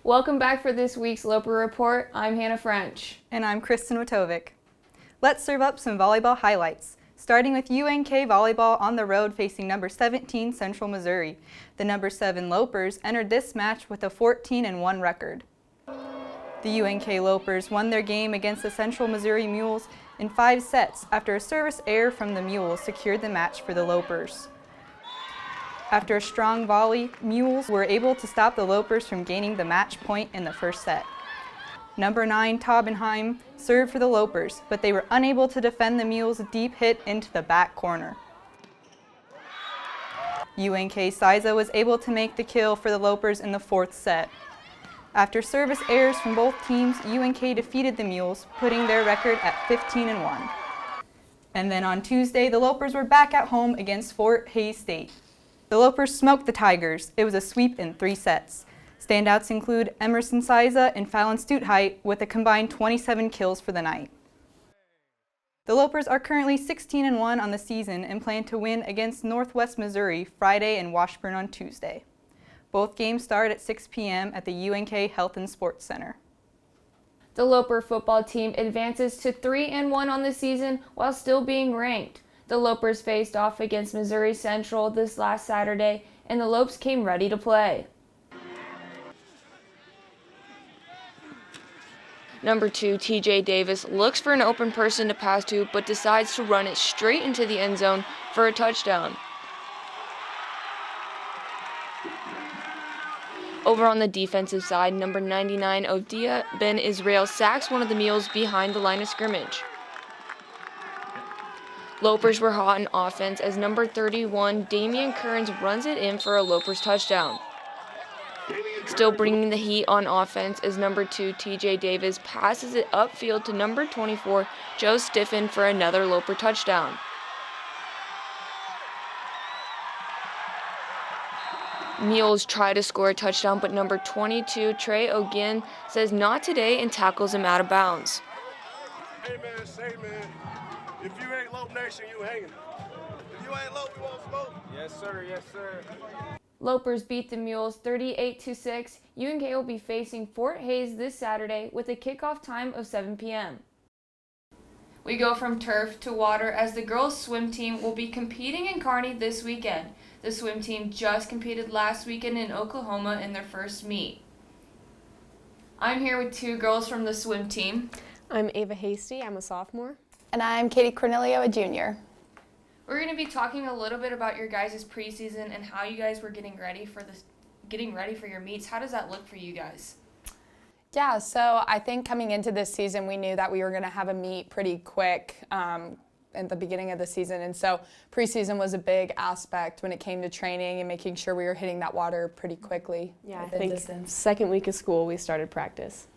Welcome back for this week's Loper Report. I'm Hannah French. And I'm Kristen Witovic. Let's serve up some volleyball highlights, starting with UNK Volleyball on the road facing number 17 Central Missouri. The number 7 Lopers entered this match with a 14-1 record. The UNK Lopers won their game against the Central Missouri Mules in 5 sets after a service error from the Mules secured the match for the Lopers. After a strong volley, Mules were able to stop the Lopers from gaining the match point in the first set. Number 9 Taubenheim served for the Lopers, but they were unable to defend the Mules' deep hit into the back corner. UNK Siza was able to make the kill for the Lopers in the 4th set. After service errors from both teams, UNK defeated the Mules, putting their record at 15-1. And then on Tuesday, the Lopers were back at home against Fort Hays State. The Lopers smoked the Tigers. It was a sweep in 3 sets. Standouts include Emerson Siza and Fallon Stutheit with a combined 27 kills for the night. The Lopers are currently 16-1 on the season and plan to win against Northwest Missouri Friday and Washburn on Tuesday. Both games start at 6 p.m. at the UNK Health and Sports Center. The Loper football team advances to 3-1 on the season while still being ranked. The Lopers faced off against Missouri Central this last Saturday, and the Lopes came ready to play. Number 2, TJ Davis, looks for an open person to pass to, but decides to run it straight into the end zone for a touchdown. Over on the defensive side, number 99, Odia Ben Israel sacks one of the Mules behind the line of scrimmage. Lopers were hot in offense as number 31, Damian Kearns, runs it in for a Lopers touchdown. Still bringing the heat on offense as number 2, TJ Davis, passes it upfield to number 24, Joe Stiffen, for another Loper touchdown. Mules try to score a touchdown, but number 22, Trey Ogin, says not today and tackles him out of bounds. Hey man, say man, if you ain't Lope Nation, you hanging. If you ain't Lope, you won't smoke. Yes sir, yes sir. Lopers beat the Mules 38-6. UNK will be facing Fort Hays this Saturday with a kickoff time of 7 p.m. We go from turf to water as the girls' swim team will be competing in Kearney this weekend. The swim team just competed last weekend in Oklahoma in their first meet. I'm here with 2 girls from the swim team. I'm Ava Hasty, I'm a sophomore. And I'm Katie Cornelio, a junior. We're going to be talking a little bit about your guys' preseason and how you guys were getting ready for your meets. How does that look for you guys? Yeah, so I think coming into this season, we knew that we were going to have a meet pretty quick at the beginning of the season. And so preseason was a big aspect when it came to training and making sure we were hitting that water pretty quickly. Yeah, I think second week of school we started practice.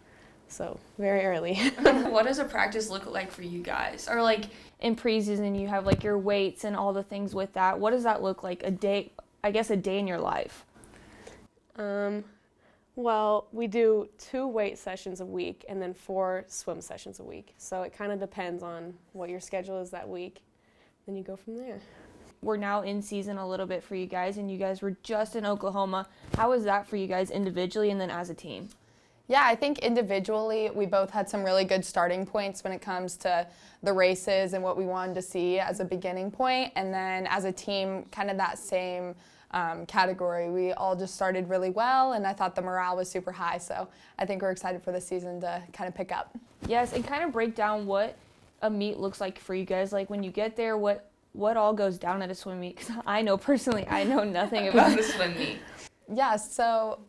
So very early. What does a practice look like for you guys? Or like in preseason you have like your weights and all the things with that. What does that look like a day in your life? Well, we do 2 weight sessions a week and then 4 swim sessions a week. So it kind of depends on what your schedule is that week. Then you go from there. We're now in season a little bit for you guys, and you guys were just in Oklahoma. How was that for you guys individually and then as a team? Yeah, I think individually we both had some really good starting points when it comes to the races and what we wanted to see as a beginning point. And then as a team, kind of that same category. We all just started really well, and I thought the morale was super high. So I think we're excited for the season to kind of pick up. Yes, and kind of break down what a meet looks like for you guys. Like when you get there, what all goes down at a swim meet? Because I know personally, I know nothing about a swim meet. Yeah, so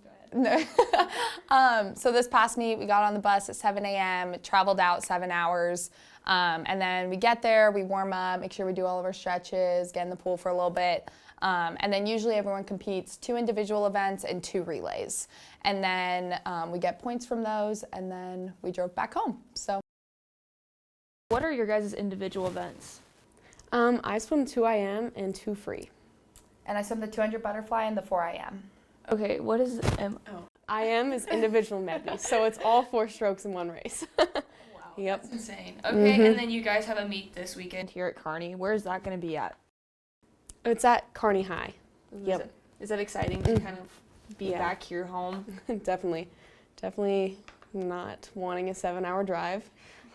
so this past meet, we got on the bus at 7 a.m., traveled out 7 hours, and then we get there, we warm up, make sure we do all of our stretches, get in the pool for a little bit, and then usually everyone competes 2 individual events and 2 relays. And then we get points from those, and then we drove back home. So, what are your guys' individual events? I swim 2 IM and 2 free. And I swim the 200 butterfly and the 4 IM. Okay, what is IM is individual medley, so it's all 4 strokes in 1 race. Wow, yep. That's insane. Okay, and then you guys have a meet this weekend here at Kearney. Where is that going to be at? It's at Kearney High. Yep. Is that exciting to kind of be back here home? Definitely. Definitely not wanting a 7-hour drive,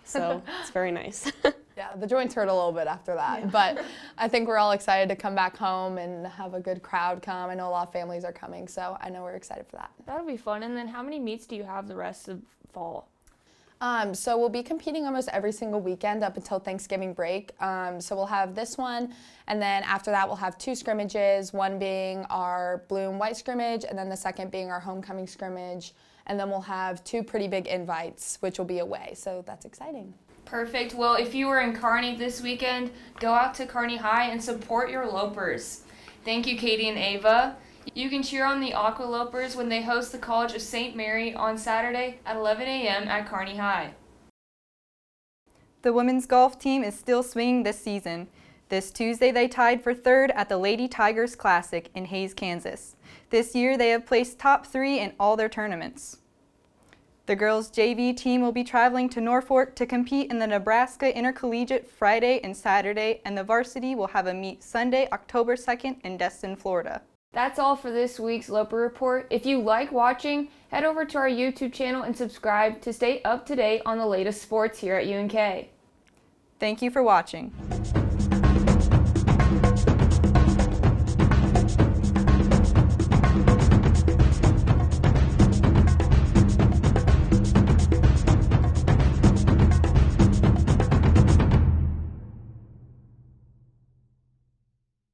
so it's very nice. Yeah, the joints hurt a little bit after that, but I think we're all excited to come back home and have a good crowd come. I know a lot of families are coming, so I know we're excited for that. That'll be fun. And then how many meets do you have the rest of fall? So we'll be competing almost every single weekend up until Thanksgiving break. So we'll have this one, and then after that we'll have 2 scrimmages, one being our blue and white scrimmage, and then the second being our homecoming scrimmage. And then we'll have 2 pretty big invites, which will be away, so that's exciting. Perfect. Well, if you were in Kearney this weekend, go out to Kearney High and support your Lopers. Thank you, Katie and Ava. You can cheer on the Aqualopers when they host the College of St. Mary on Saturday at 11 a.m. at Kearney High. The women's golf team is still swinging this season. This Tuesday they tied for 3rd at the Lady Tigers Classic in Hays, Kansas. This year they have placed top 3 in all their tournaments. The girls' JV team will be traveling to Norfolk to compete in the Nebraska Intercollegiate Friday and Saturday, and the varsity will have a meet Sunday, October 2nd in Destin, Florida. That's all for this week's Loper Report. If you like watching, head over to our YouTube channel and subscribe to stay up to date on the latest sports here at UNK. Thank you for watching.